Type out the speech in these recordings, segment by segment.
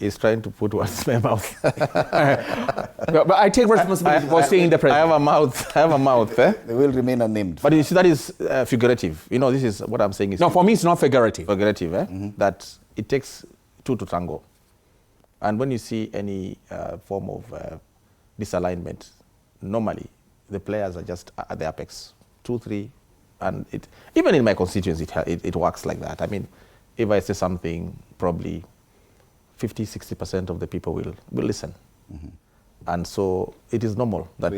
is trying to put words in my mouth. But I take responsibility for saying the president. I have a mouth. They will remain unnamed. But you see, that is figurative. You know, this is what I'm saying is... No, for me, it's not figurative. Figurative, That it takes two to tango. And when you see any form of disalignment, normally the players are just at the apex, 2, 3, and even in my constituency, it works like that. I mean, if I say something, probably 50-60% of the people will listen. And so it is normal that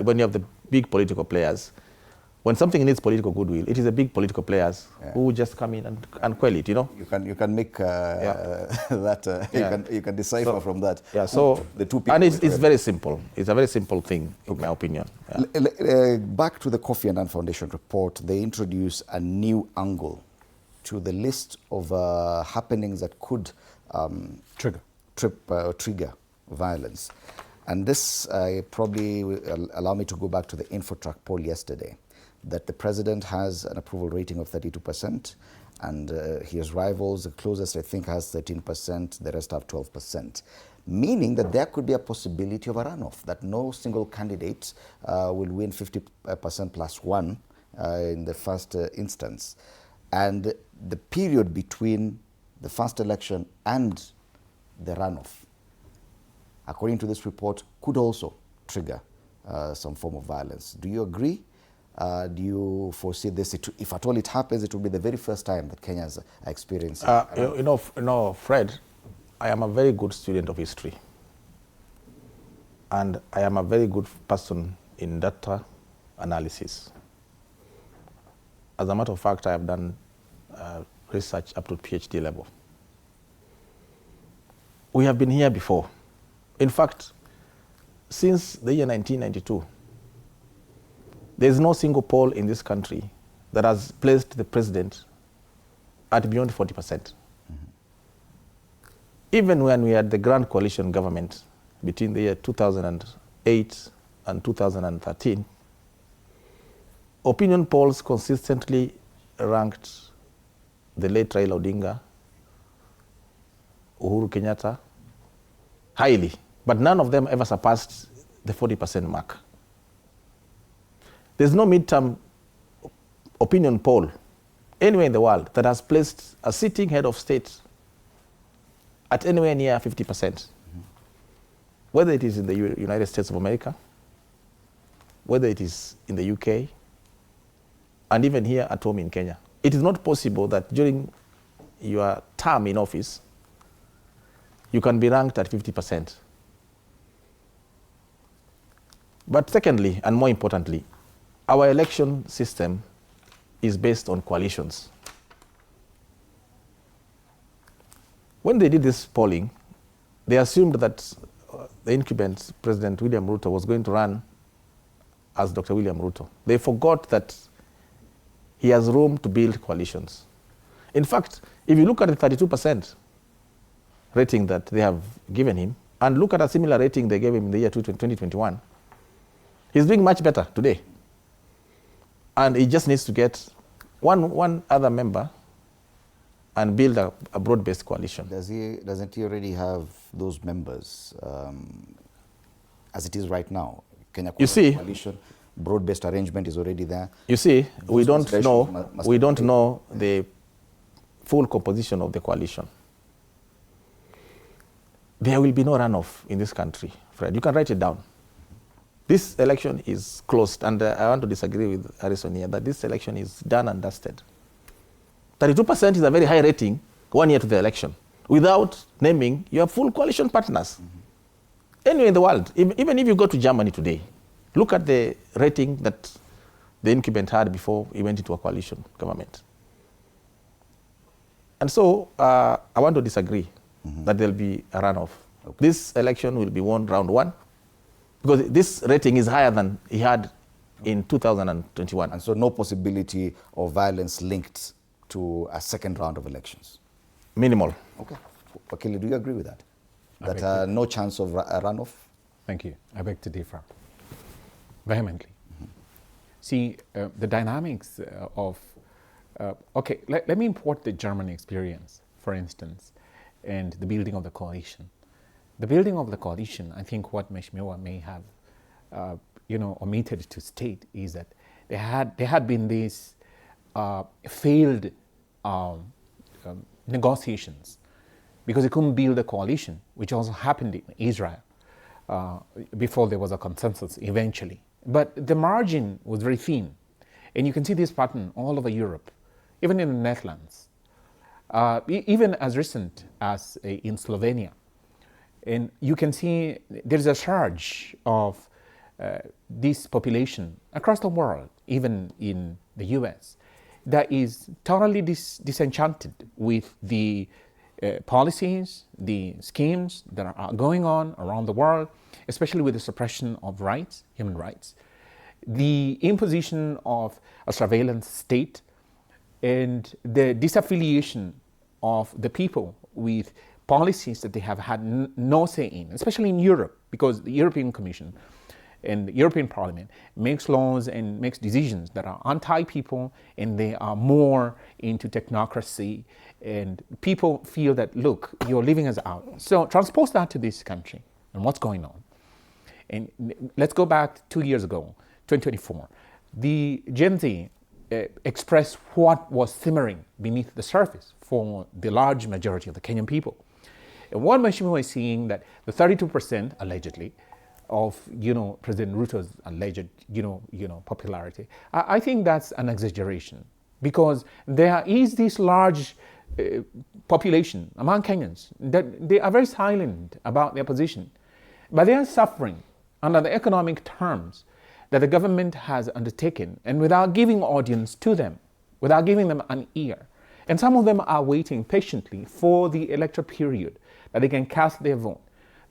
when you have the big political players, when something needs political goodwill, it is the big political players who just come in and quell it, you know. You can make that, you can decipher from that. Yeah, so, the two people. And it's very simple. It's a very simple thing, in my opinion. Yeah. Back to the Kofi Annan Foundation report, they introduce a new angle to the list of happenings that could trigger violence. And this probably will allow me to go back to the Infotrack poll yesterday, that the president has an approval rating of 32%, and his rivals, the closest I think has 13%, the rest have 12%. Meaning that there could be a possibility of a runoff, that no single candidate will win 50% plus one in the first instance. And the period between the first election and the runoff, according to this report, could also trigger some form of violence. Do you agree? Do you foresee this? If at all it happens, it will be the very first time that Kenyans are experiencing you know, Fred, I am a very good student of history. And I am a very good person in data analysis. As a matter of fact, I have done research up to PhD level. We have been here before. In fact, since the year 1992, there is no single poll in this country that has placed the president at beyond 40%. Even when we had the grand coalition government between the year 2008 and 2013, opinion polls consistently ranked the late Raila Odinga, Uhuru Kenyatta, highly, but none of them ever surpassed the 40% mark. There's no midterm opinion poll anywhere in the world that has placed a sitting head of state at anywhere near 50%. Whether it is in the United States of America, whether it is in the UK, and even here at home in Kenya. It is not possible that during your term in office, you can be ranked at 50%. But secondly, and more importantly, our election system is based on coalitions. When they did this polling, they assumed that the incumbent President William Ruto was going to run as Dr. William Ruto. They forgot that he has room to build coalitions. In fact, if you look at the 32% rating that they have given him, and look at a similar rating they gave him in the year 2021, he's doing much better today. And he just needs to get one other member and build a broad-based coalition. Doesn't he already have those members as it is right now? Kenya coalition, broad-based arrangement is already there. You see, we don't know the full composition of the coalition. There will be no runoff in this country, Fred. You can write it down. This election is closed, and I want to disagree with Harrison here that this election is done and dusted. 32% is a very high rating 1 year to the election without naming your full coalition partners. Anywhere in the world, even if you go to Germany today, look at the rating that the incumbent had before he went into a coalition government. And so I want to disagree that there will be a runoff. Okay. This election will be won round one because this rating is higher than he had in 2021. And so no possibility of violence linked to a second round of elections? Minimal. Okay. Wakili, do you agree with that? That no chance of a runoff? Thank you. I beg to differ vehemently. See, the dynamics of... okay, let me import the German experience, for instance. and the building of the coalition. The building of the coalition, I think what Mheshimiwa may have omitted to state is that there had been these failed negotiations because they couldn't build a coalition, which also happened in Israel before there was a consensus eventually. But the margin was very thin. And you can see this pattern all over Europe, even in the Netherlands, even as recent as in Slovenia. And you can see there's a surge of this population across the world, even in the US, that is totally disenchanted with the policies, the schemes that are going on around the world, especially with the suppression of rights, human rights, the imposition of a surveillance state, and the disaffiliation of the people with policies that they have had no say in, especially in Europe, because the European Commission and the European Parliament makes laws and makes decisions that are anti-people, and they are more into technocracy, and people feel that, look, you're leaving us out. So transpose that to this country and what's going on. And let's go back 2 years ago, 2024. The Gen Z expressed what was simmering beneath the surface for the large majority of the Kenyan people. And what Mheshimiwa is seeing that the 32% allegedly of President Ruto's alleged popularity, I think that's an exaggeration, because there is this large population among Kenyans that they are very silent about their position, but they are suffering under the economic terms that the government has undertaken, and without giving audience to them, without giving them an ear. And some of them are waiting patiently for the electoral period that they can cast their vote.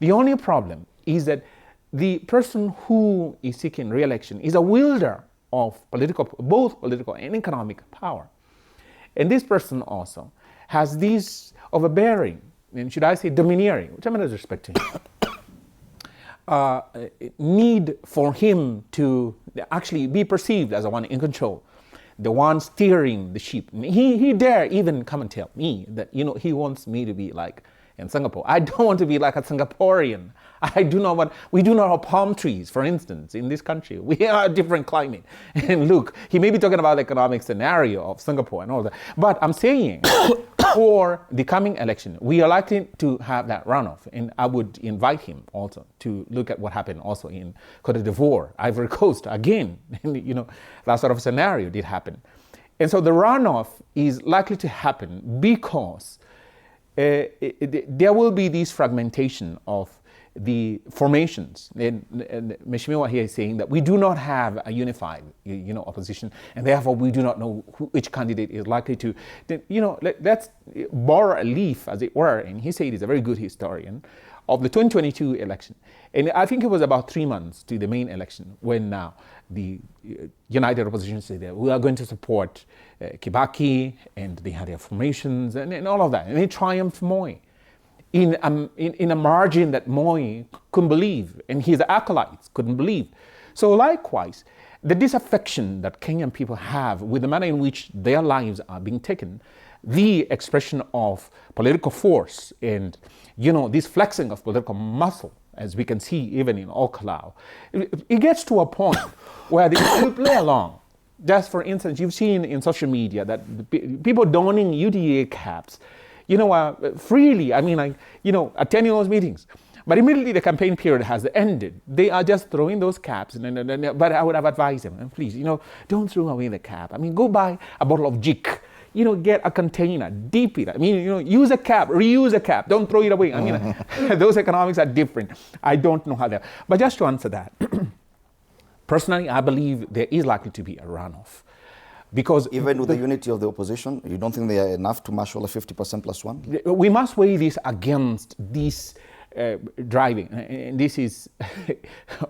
The only problem is that the person who is seeking re-election is a wielder of both political and economic power. And this person also has this overbearing, and should I say domineering, which I'm not respecting, need for him to actually be perceived as the one in control, the one steering the ship. He dare even come and tell me that he wants me to be like in Singapore. I don't want to be like a Singaporean. We do not have palm trees, for instance, in this country. We are a different climate. And look, he may be talking about the economic scenario of Singapore and all that. But I'm saying for the coming election, we are likely to have that runoff. And I would invite him also to look at what happened also in Côte d'Ivoire, Ivory Coast. Again, that sort of scenario did happen. And so the runoff is likely to happen because there will be this fragmentation of the formations. And Mheshimiwa here is saying that we do not have a unified, opposition, and therefore we do not know which candidate is likely to, let's borrow a leaf, as it were, and he said he's a very good historian, of the 2022 election. And I think it was about 3 months to the main election when now the United Opposition said that we are going to support Kibaki, and they had their formations and all of that. And they triumphed Moi in a margin that Moi couldn't believe, and his acolytes couldn't believe. So likewise, the disaffection that Kenyan people have with the manner in which their lives are being taken, the expression of political force and, this flexing of political muscle, as we can see even in Okalau, it gets to a point where they will play along. Just for instance, you've seen in social media that people donning UDA caps, freely, attending those meetings. But immediately the campaign period has ended, they are just throwing those caps. But I would have advised them, please, don't throw away the cap. Go buy a bottle of Jik. Get a container, dip it. Use a cap, reuse a cap. Don't throw it away. Those economics are different. I don't know how they're. But just to answer that, personally, I believe there is likely to be a runoff. Because even with the unity of the opposition, you don't think they are enough to marshal a 50% plus one? We must weigh this against this driving. And this is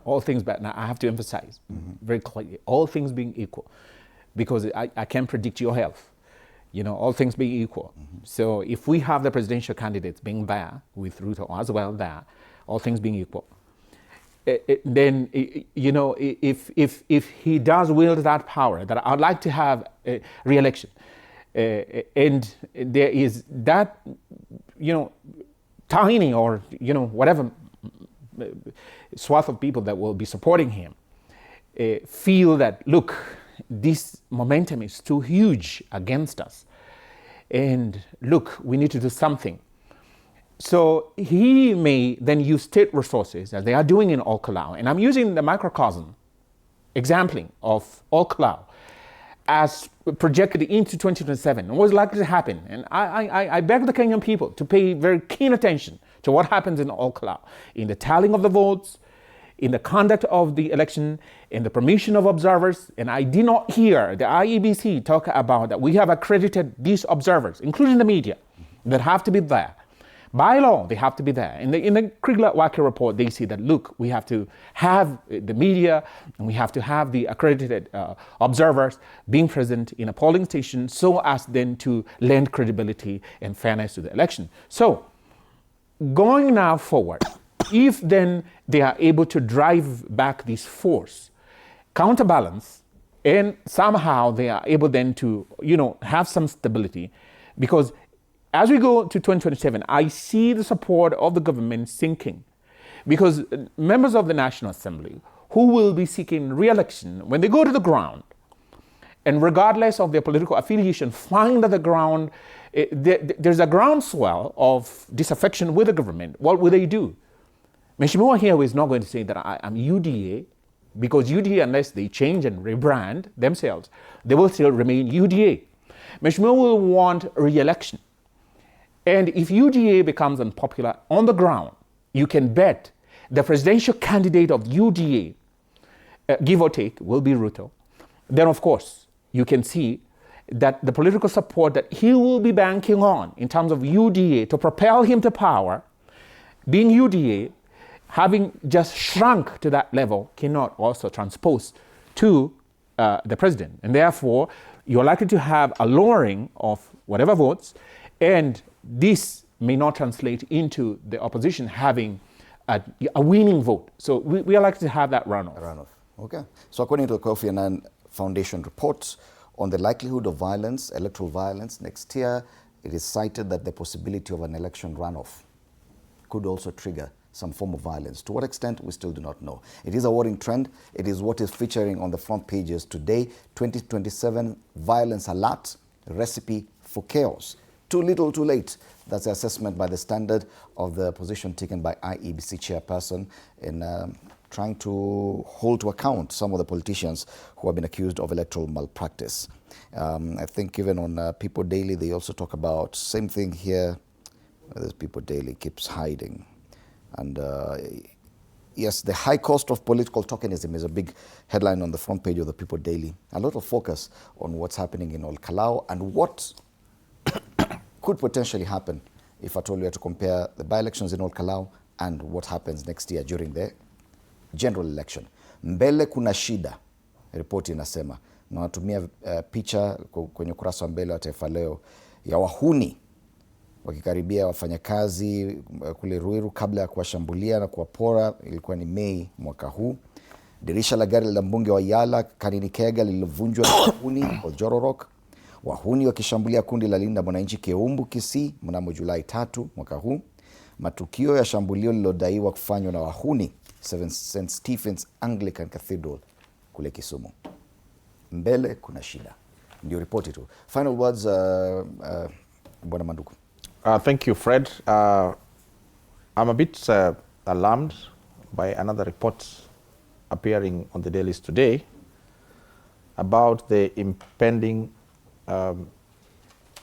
all things, but now I have to emphasize very clearly, all things being equal. Because I can't predict your health. All things being equal. So if we have the presidential candidates being there, with Ruto as well there, all things being equal, then, if he does wield that power, that I'd like to have re-election, and there is that, tiny or, whatever swath of people that will be supporting him, feel that, look, this momentum is too huge against us. And look, we need to do something. So he may then use state resources, as they are doing in Ol Kalou. And I'm using the microcosm exempling of Ol Kalou as projected into 2027. What is likely to happen? And I beg the Kenyan people to pay very keen attention to what happens in Ol Kalou, in the tallying of the votes, in the conduct of the election, in the permission of observers. And I did not hear the IEBC talk about that we have accredited these observers, including the media, that have to be there. By law, they have to be there. In the Kriegler-Wacke report, they say that, look, we have to have the media and we have to have the accredited observers being present in a polling station so as then to lend credibility and fairness to the election. So, going now forward, if then they are able to drive back this force, counterbalance, and somehow they are able then to, have some stability, because as we go to 2027, I see the support of the government sinking, because members of the National Assembly who will be seeking re-election, when they go to the ground, and regardless of their political affiliation, find that the ground, there's a groundswell of disaffection with the government, what will they do? Mheshimiwa here is not going to say that I'm UDA, because UDA, unless they change and rebrand themselves, they will still remain UDA. Mheshimiwa will want re-election. And if UDA becomes unpopular on the ground, you can bet the presidential candidate of UDA, give or take, will be Ruto. Then, of course, you can see that the political support that he will be banking on in terms of UDA to propel him to power, being UDA, having just shrunk to that level, cannot also transpose to the president. And therefore, you're likely to have a lowering of whatever votes, and this may not translate into the opposition having a winning vote. So we are likely to have that runoff. Okay. So according to the Kofi Annan Foundation reports on the likelihood of violence, electoral violence next year, it is cited that the possibility of an election runoff could also trigger some form of violence. To what extent, we still do not know. It is a worrying trend. It is what is featuring on the front pages today. 2027 violence alert, recipe for chaos. Too little, too late. That's the assessment by the Standard of the position taken by IEBC chairperson in trying to hold to account some of the politicians who have been accused of electoral malpractice. I think even on People Daily, they also talk about same thing here. This People Daily keeps hiding. And yes, the high cost of political tokenism is a big headline on the front page of the People Daily. A lot of focus on what's happening in Ol Kalou and what could potentially happen if at all we are to compare the by-elections in Ol Kalou and what happens next year during the general election. Mbele kuna shida, ripoti inasema. Na natumia picha kwenye ukurasa wa mbele wa Taifa Leo ya wahuni wakikaribia wafanyakazi kule Ruiru kabla ya kuwashambulia na kuwapora. Ilikuwa ni Mei mwaka huu. Dirisha la gari la mbunge wa Yala Kanini Kega lililovunjwa na wahuni Oljororok. Wahuni wakishambulia kundi la Linda Mwananchi Keumbu Kisii mnamo Julai 3 mwaka huu. Matukio ya shambulio lilodaiwa kufanywa na wahuni St. Stephen's Anglican Cathedral kule Kisumu. Mbele kuna shida. Ndio ripoti tu. Final words, Bwana Manduku. Thank you, Fred. I'm a bit alarmed by another report appearing on the dailies today about the impending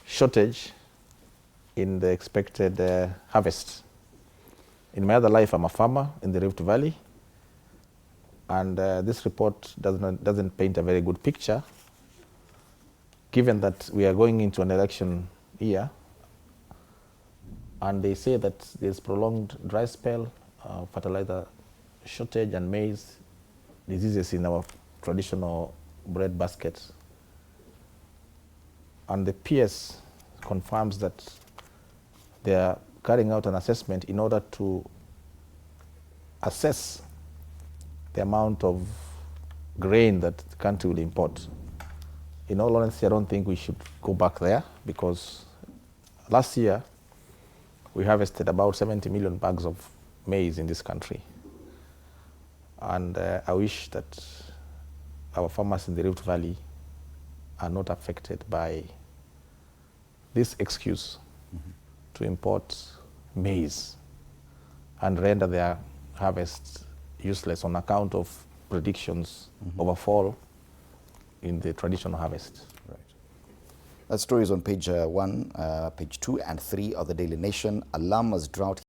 shortage in the expected harvest. In my other life, I'm a farmer in the Rift Valley, and this report doesn't paint a very good picture, given that we are going into an election year, and they say that there's prolonged dry spell, fertilizer shortage, and maize diseases in our traditional bread baskets. And the PS confirms that they are carrying out an assessment in order to assess the amount of grain that the country will import. In all honesty, I don't think we should go back there, because last year We harvested about 70 million bags of maize in this country. And I wish that our farmers in the Rift Valley are not affected by this excuse to import maize and render their harvests useless on account of predictions of a fall in the traditional harvest. Right. That story is on page 1, page 2 and 3 of the Daily Nation. Alarm as drought